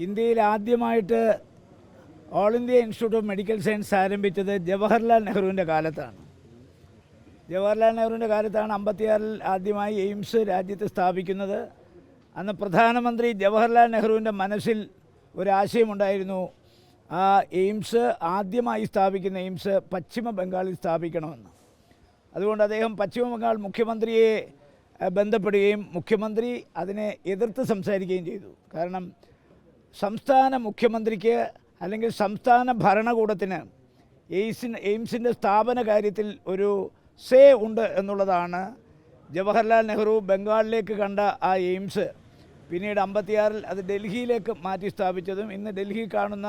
ഇന്ത്യയിൽ ആദ്യമായിട്ട് all India institute of medical science ആരംഭിച്ചത് ജവഹർലാൽ നെഹ്റുവിൻ്റെ കാലത്താണ്. ജവഹർലാൽ നെഹ്റുവിൻ്റെ കാലത്താണ് 56-ൽ ആദ്യമായി എയിംസ് രാജ്യത്ത് സ്ഥാപിക്കുന്നത്. അന്ന് പ്രധാനമന്ത്രി ജവഹർലാൽ നെഹ്റുവിൻ്റെ മനസ്സിൽ ഒരാശയമുണ്ടായിരുന്നു, ആ എയിംസ് ആദ്യമായി സ്ഥാപിക്കുന്ന എയിംസ് പശ്ചിമ ബംഗാളിൽ സ്ഥാപിക്കണമെന്ന്. അതുകൊണ്ട് അദ്ദേഹം പശ്ചിമ ബംഗാൾ മുഖ്യമന്ത്രിയെ ബന്ധപ്പെടുകയും മുഖ്യമന്ത്രി അതിനെ എതിർത്ത് സംസാരിക്കുകയും ചെയ്തു. കാരണം സംസ്ഥാന മുഖ്യമന്ത്രിക്ക് അല്ലെങ്കിൽ സംസ്ഥാന ഭരണകൂടത്തിന് എയിംസിൻ്റെ സ്ഥാപന കാര്യത്തിൽ ഒരു സേ ഉണ്ട് എന്നുള്ളതാണ്. ജവഹർലാൽ നെഹ്റു ബംഗാളിലേക്ക് കണ്ട ആ എയിംസ് പിന്നീട് 56-ൽ അത് ഡൽഹിയിലേക്ക് മാറ്റി സ്ഥാപിച്ചതും ഇന്ന് ഡൽഹി കാണുന്ന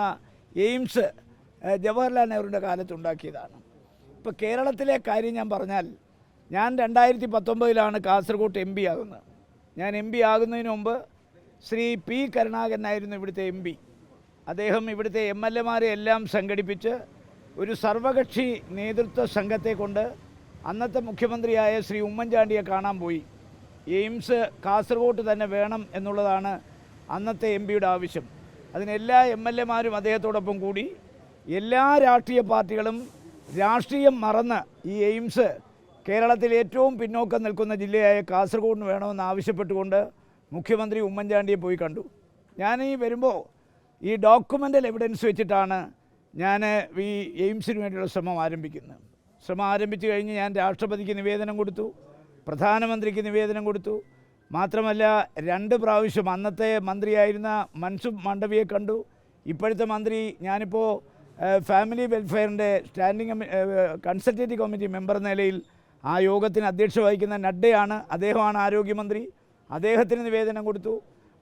എയിംസ് ജവഹർലാൽ നെഹ്റുവിൻ്റെ കാലത്തുണ്ടാക്കിയതാണ്. ഇപ്പോൾ കേരളത്തിലെ കാര്യം ഞാൻ പറഞ്ഞാൽ, ഞാൻ 2019-ലാണ് കാസർഗോഡ് MP ആകുന്നത്. ഞാൻ MP ആകുന്നതിന് മുമ്പ് ശ്രീ P. കരുണാകരനായിരുന്നു ഇവിടുത്തെ MP. അദ്ദേഹം ഇവിടുത്തെ MLA-മാരെ എല്ലാം സംഘടിപ്പിച്ച് ഒരു സർവകക്ഷി നേതൃത്വ സംഘത്തെ കൊണ്ട് അന്നത്തെ മുഖ്യമന്ത്രിയായ ശ്രീ ഉമ്മൻചാണ്ടിയെ കാണാൻ പോയി. എയിംസ് കാസർഗോഡ് തന്നെ വേണം എന്നുള്ളതാണ് അന്നത്തെ MP-യുടെ ആവശ്യം. അതിനെല്ലാ MLA-മാരും അദ്ദേഹത്തോടൊപ്പം കൂടി. എല്ലാ രാഷ്ട്രീയ പാർട്ടികളും രാഷ്ട്രീയം മറന്ന് ഈ എയിംസ് കേരളത്തിൽ ഏറ്റവും പിന്നോക്കം നിൽക്കുന്ന ജില്ലയായ കാസർഗോഡിന് വേണമെന്ന് ആവശ്യപ്പെട്ടുകൊണ്ട് മുഖ്യമന്ത്രി ഉമ്മൻചാണ്ടിയെ പോയി കണ്ടു. ഞാൻ ഈ വരുമ്പോൾ ഈ ഡോക്യുമെൻ്റൽ എവിഡൻസ് വെച്ചിട്ടാണ് ഞാൻ ഈ എയിംസിന് വേണ്ടിയുള്ള ശ്രമം ആരംഭിക്കുന്നത്. ശ്രമം ആരംഭിച്ചു കഴിഞ്ഞ് ഞാൻ രാഷ്ട്രപതിക്ക് നിവേദനം കൊടുത്തു, പ്രധാനമന്ത്രിക്ക് നിവേദനം കൊടുത്തു. മാത്രമല്ല 2 പ്രാവശ്യം അന്നത്തെ മന്ത്രിയായിരുന്ന മൻസുഖ് മാണ്ഡവിയെ കണ്ടു. ഇപ്പോഴത്തെ മന്ത്രി, ഞാനിപ്പോൾ ഫാമിലി വെൽഫെയറിൻ്റെ സ്റ്റാൻഡിംഗ് കൺസൾട്ടേറ്റീവ് കമ്മിറ്റി മെമ്പർ എന്ന നിലയിൽ ആ യോഗത്തിന് അധ്യക്ഷത വഹിക്കുന്ന നഡ്ഡയാണ്, അദ്ദേഹമാണ് ആരോഗ്യമന്ത്രി. അദ്ദേഹത്തിന് നിവേദനം കൊടുത്തു.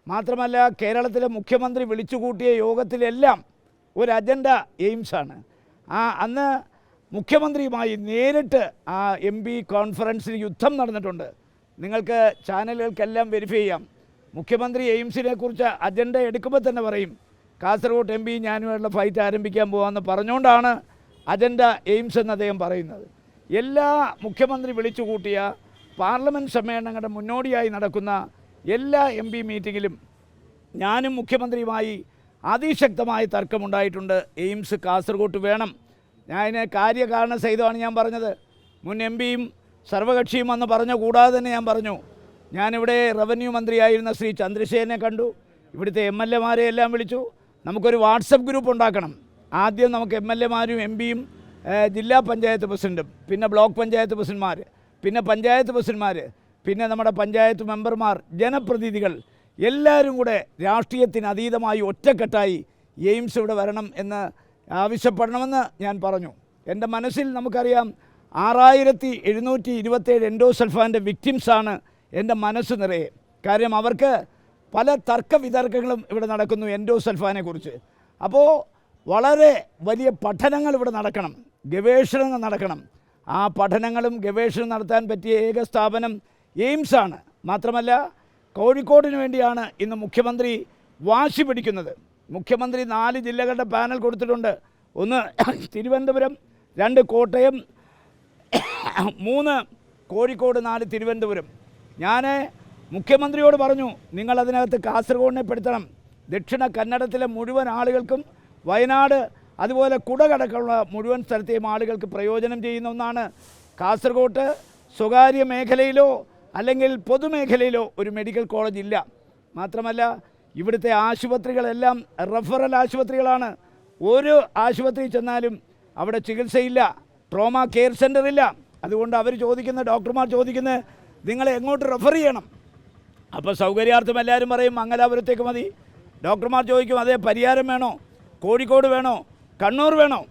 മാത്രമല്ല കേരളത്തിലെ മുഖ്യമന്ത്രി വിളിച്ചുകൂട്ടിയ യോഗത്തിലെല്ലാം ഒരു അജണ്ട എയിംസാണ്. അന്ന് മുഖ്യമന്ത്രിയുമായി നേരിട്ട് ആ MP കോൺഫറൻസിൽ യുദ്ധം നടന്നിട്ടുണ്ട്. നിങ്ങൾക്ക് ചാനലുകൾക്കെല്ലാം വെരിഫൈ ചെയ്യാം. മുഖ്യമന്ത്രി എയിംസിനെ കുറിച്ച് അജണ്ട എടുക്കുമ്പോൾ തന്നെ പറയും, കാസർഗോഡ് MP ഞാനുമായിട്ടുള്ള ഫൈറ്റ് ആരംഭിക്കാൻ പോകാമെന്ന് പറഞ്ഞുകൊണ്ടാണ് അജണ്ട എയിംസ് എന്ന് അദ്ദേഹം പറയുന്നത്. എല്ലാ മുഖ്യമന്ത്രി വിളിച്ചുകൂട്ടിയ പാർലമെൻറ്റ് സമ്മേളനങ്ങളുടെ മുന്നോടിയായി നടക്കുന്ന എല്ലാ MP മീറ്റിങ്ങിലും ഞാനും മുഖ്യമന്ത്രിയുമായി അതിശക്തമായ തർക്കമുണ്ടായിട്ടുണ്ട്. എയിംസ് കാസർഗോഡ് വേണം. ഞാൻ കാര്യകാരണ സഹിതമാണ് ഞാൻ പറഞ്ഞത്. മുൻ MPയും സർവകക്ഷിയും അന്ന് പറഞ്ഞ കൂടാതെ തന്നെ ഞാൻ പറഞ്ഞു, ഞാനിവിടെ റവന്യൂ മന്ത്രിയായിരുന്ന ശ്രീ ചന്ദ്രശേഖരനെ കണ്ടു, ഇവിടുത്തെ MLA-മാരെ എല്ലാം വിളിച്ചു. നമുക്കൊരു വാട്സപ്പ് ഗ്രൂപ്പ് ഉണ്ടാക്കണം. ആദ്യം നമുക്ക് MLA-മാരും MPയും ജില്ലാ പഞ്ചായത്ത് പ്രസിഡൻറ്റും പിന്നെ ബ്ലോക്ക് പഞ്ചായത്ത് പ്രസിഡന്റ്മാർ പിന്നെ പഞ്ചായത്ത് പ്രസിഡന്റ്മാർ പിന്നെ നമ്മുടെ പഞ്ചായത്ത് മെമ്പർമാർ, ജനപ്രതിനിധികൾ എല്ലാവരും കൂടെ രാഷ്ട്രീയത്തിന് അതീതമായി ഒറ്റക്കെട്ടായി എയിംസ് ഇവിടെ വരണം എന്ന് ആവശ്യപ്പെടണമെന്ന് ഞാൻ പറഞ്ഞു. എൻ്റെ മനസ്സിൽ നമുക്കറിയാം 6727 എൻഡോസൾഫാൻ്റെ വിക്ടിംസാണ് എൻ്റെ മനസ്സ് നിറയെ. കാര്യം അവർക്ക് പല തർക്ക വിതർക്കങ്ങളും ഇവിടെ നടക്കുന്നു എൻഡോസൾഫാനെ കുറിച്ച്. അപ്പോൾ വളരെ വലിയ പഠനങ്ങൾ ഇവിടെ നടക്കണം, ഗവേഷണങ്ങൾ നടക്കണം. ആ പഠനങ്ങളും ഗവേഷണം നടത്താൻ പറ്റിയ ഏക സ്ഥാപനം എയിംസാണ്. മാത്രമല്ല കോഴിക്കോടിന് വേണ്ടിയാണ് ഇന്ന് മുഖ്യമന്ത്രി വാശി പിടിക്കുന്നത്. മുഖ്യമന്ത്രി 4 ജില്ലകളുടെ പാനൽ കൊടുത്തിട്ടുണ്ട്. 1 തിരുവനന്തപുരം, 2 കോട്ടയം, 3 കോഴിക്കോട്, 4 തിരുവനന്തപുരം. ഞാൻ മുഖ്യമന്ത്രിയോട് പറഞ്ഞു, നിങ്ങളതിനകത്ത് കാസർഗോഡിനെ പെടുത്തണം. ദക്ഷിണ കന്നഡത്തിലെ മുഴുവൻ ആളുകൾക്കും, വയനാട് അതുപോലെ കുടകടക്കമുള്ള മുഴുവൻ സ്ഥലത്തെയും ആളുകൾക്ക് പ്രയോജനം ചെയ്യുന്ന ഒന്നാണ്. കാസർഗോഡ് സ്വകാര്യ മേഖലയിലോ അല്ലെങ്കിൽ പൊതുമേഖലയിലോ ഒരു മെഡിക്കൽ കോളേജ് ഇല്ല. മാത്രമല്ല ഇവിടുത്തെ ആശുപത്രികളെല്ലാം റെഫറൽ ആശുപത്രികളാണ്. ഒരു ആശുപത്രിയിൽ ചെന്നാലും അവിടെ ചികിത്സയില്ല, ട്രോമ കെയർ സെൻ്റർ ഇല്ല. അതുകൊണ്ട് അവർ ചോദിക്കുന്ന, ഡോക്ടർമാർ ചോദിക്കുന്നത്, നിങ്ങളെ എങ്ങോട്ട് റെഫർ ചെയ്യണം? അപ്പോൾ സൗകര്യാർത്ഥം എല്ലാവരും പറയും മംഗലാപുരത്തേക്ക് മതി. ഡോക്ടർമാർ ചോദിക്കും, അതേ പരിയാരം വേണോ, കോഴിക്കോട് വേണോ, കണ്ണൂർ വേണോ?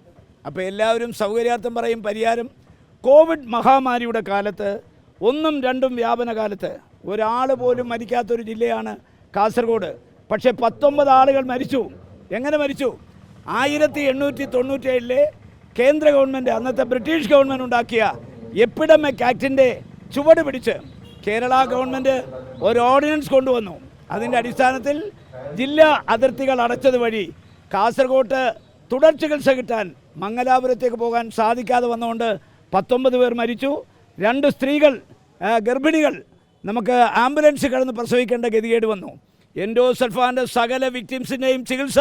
അപ്പോൾ എല്ലാവരും സൗകര്യാർത്ഥം പറയും പരിയാരം. കോവിഡ് മഹാമാരിയുടെ കാലത്ത് 1ഉം 2ഉം വ്യാപന കാലത്ത് ഒരാൾ പോലും മരിക്കാത്തൊരു ജില്ലയാണ് കാസർഗോഡ്. പക്ഷേ 19 ആളുകൾ മരിച്ചു. എങ്ങനെ മരിച്ചു? 1897-ലെ കേന്ദ്ര ഗവൺമെൻറ്, അന്നത്തെ ബ്രിട്ടീഷ് ഗവൺമെൻറ് ഉണ്ടാക്കിയ എപ്പിഡമിക് ആക്ടിൻ്റെ ചുവട് പിടിച്ച് കേരള ഗവൺമെൻറ് ഒരു ഓർഡിനൻസ് കൊണ്ടുവന്നു. അതിൻ്റെ അടിസ്ഥാനത്തിൽ ജില്ലാ അതിർത്തികൾ അടച്ചത് വഴി കാസർഗോഡ് തുടർ ചികിത്സ കിട്ടാൻ മംഗലാപുരത്തേക്ക് പോകാൻ സാധിക്കാതെ വന്നുകൊണ്ട് 19 പേർ മരിച്ചു. 2 സ്ത്രീകൾ ഗർഭിണികൾ നമുക്ക് ആംബുലൻസ് കടന്ന് പ്രസവിക്കേണ്ട ഗതികേട് വന്നു. എൻഡോസൾഫാൻ്റെ സകല വിക്ടിംസിൻ്റെയും ചികിത്സ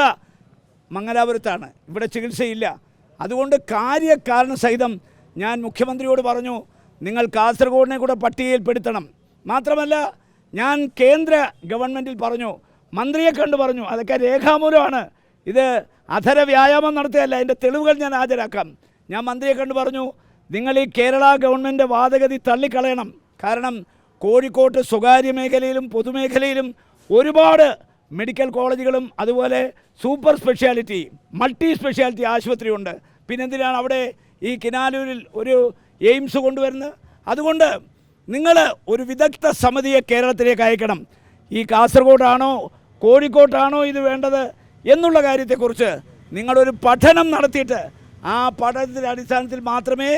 മംഗലാപുരത്താണ്. ഇവിടെ ചികിത്സയില്ല. അതുകൊണ്ട് കാര്യകാരണ സഹിതം ഞാൻ മുഖ്യമന്ത്രിയോട് പറഞ്ഞു, നിങ്ങൾ കാസർഗോഡിനെ കൂടെ പട്ടികയിൽപ്പെടുത്തണം. മാത്രമല്ല ഞാൻ കേന്ദ്ര ഗവൺമെൻറ്റിൽ പറഞ്ഞു, മന്ത്രിയെ കണ്ടു പറഞ്ഞു, അതൊക്കെ രേഖാമൂലമാണ്, ഇത് അധര വ്യായാമം നടത്തുകയല്ല, അതിൻ്റെ തെളിവുകൾ ഞാൻ ഹാജരാക്കാം. ഞാൻ മന്ത്രിയെ കണ്ടു പറഞ്ഞു, നിങ്ങൾ ഈ കേരള ഗവൺമെൻറ് വാദഗതി തള്ളിക്കളയണം. കാരണം കോഴിക്കോട്ട് സ്വകാര്യ മേഖലയിലും പൊതുമേഖലയിലും ഒരുപാട് മെഡിക്കൽ കോളേജുകളും അതുപോലെ സൂപ്പർ സ്പെഷ്യാലിറ്റി മൾട്ടി സ്പെഷ്യാലിറ്റി ആശുപത്രിയുണ്ട്. പിന്നെന്തിനാണ് അവിടെ ഈ കിനാലൂരിൽ ഒരു എയിംസ് കൊണ്ടുവരുന്നത്? അതുകൊണ്ട് നിങ്ങൾ ഒരു വിദഗ്ധ സമിതിയെ കേരളത്തിലേക്ക് അയക്കണം. ഈ കാസർഗോഡാണോ കോഴിക്കോട്ടാണോ ഇത് വേണ്ടത് എന്നുള്ള കാര്യത്തെക്കുറിച്ച് നിങ്ങളൊരു പഠനം നടത്തിയിട്ട് ആ പഠനത്തിൻ്റെ അടിസ്ഥാനത്തിൽ മാത്രമേ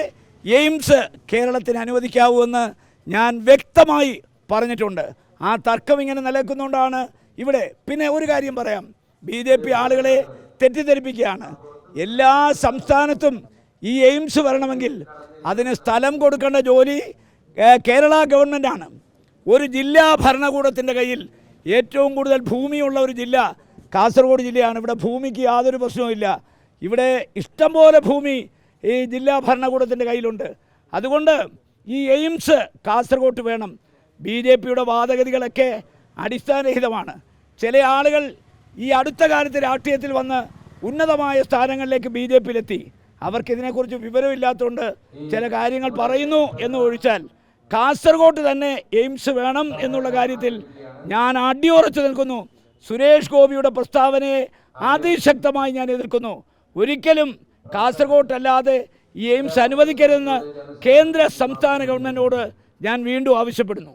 എയിംസ് കേരളത്തിന് അനുവദിക്കാവൂ എന്ന് ഞാൻ വ്യക്തമായി പറഞ്ഞിട്ടുണ്ട്. ആ തർക്കം ഇങ്ങനെ നിലനിൽക്കുന്നതുകൊണ്ടാണ് ഇവിടെ. പിന്നെ ഒരു കാര്യം പറയാം, BJP ആളുകളെ തെറ്റിദ്ധരിപ്പിക്കുകയാണ്. എല്ലാ സംസ്ഥാനത്തും ഈ എയിംസ് വരണമെങ്കിൽ അതിന് സ്ഥലം കൊടുക്കേണ്ട ജോലി കേരള ഗവൺമെൻറ്റാണ്. ഒരു ജില്ലാ ഭരണകൂടത്തിൻ്റെ കയ്യിൽ ഏറ്റവും കൂടുതൽ ഭൂമിയുള്ള ഒരു ജില്ല കാസർഗോഡ് ജില്ലയാണ്. ഇവിടെ ഭൂമിക്ക് യാതൊരു പ്രശ്നവുമില്ല. ഇവിടെ ഇഷ്ടംപോലെ ഭൂമി ഈ ജില്ലാ ഭരണകൂടത്തിൻ്റെ കയ്യിലുണ്ട്. അതുകൊണ്ട് ഈ എയിംസ് കാസർഗോട്ട് വേണം. BJPയുടെ വാദഗതികളൊക്കെ അടിസ്ഥാനരഹിതമാണ്. ചില ആളുകൾ ഈ അടുത്ത കാലത്ത് രാഷ്ട്രീയത്തിൽ വന്ന് ഉന്നതമായ സ്ഥാനങ്ങളിലേക്ക് BJPയിലെത്തി. അവർക്കിതിനെക്കുറിച്ച് വിവരമില്ലാത്തതുകൊണ്ട് ചില കാര്യങ്ങൾ പറയുന്നു എന്ന് ഒഴിച്ചാൽ കാസർഗോട്ട് തന്നെ എയിംസ് വേണം എന്നുള്ള കാര്യത്തിൽ ഞാൻ അടിയുറച്ചു നിൽക്കുന്നു. സുരേഷ് ഗോപിയുടെ പ്രസ്താവനയെ അതിശക്തമായി ഞാൻ എതിർക്കുന്നു. ഒരിക്കലും കാസർഗോട്ടല്ലാതെ ഈ എയിംസ് അനുവദിക്കരുതെന്ന് കേന്ദ്ര സംസ്ഥാന ഗവൺമെൻറ്റിനോട് ഞാൻ വീണ്ടും ആവശ്യപ്പെടുന്നു.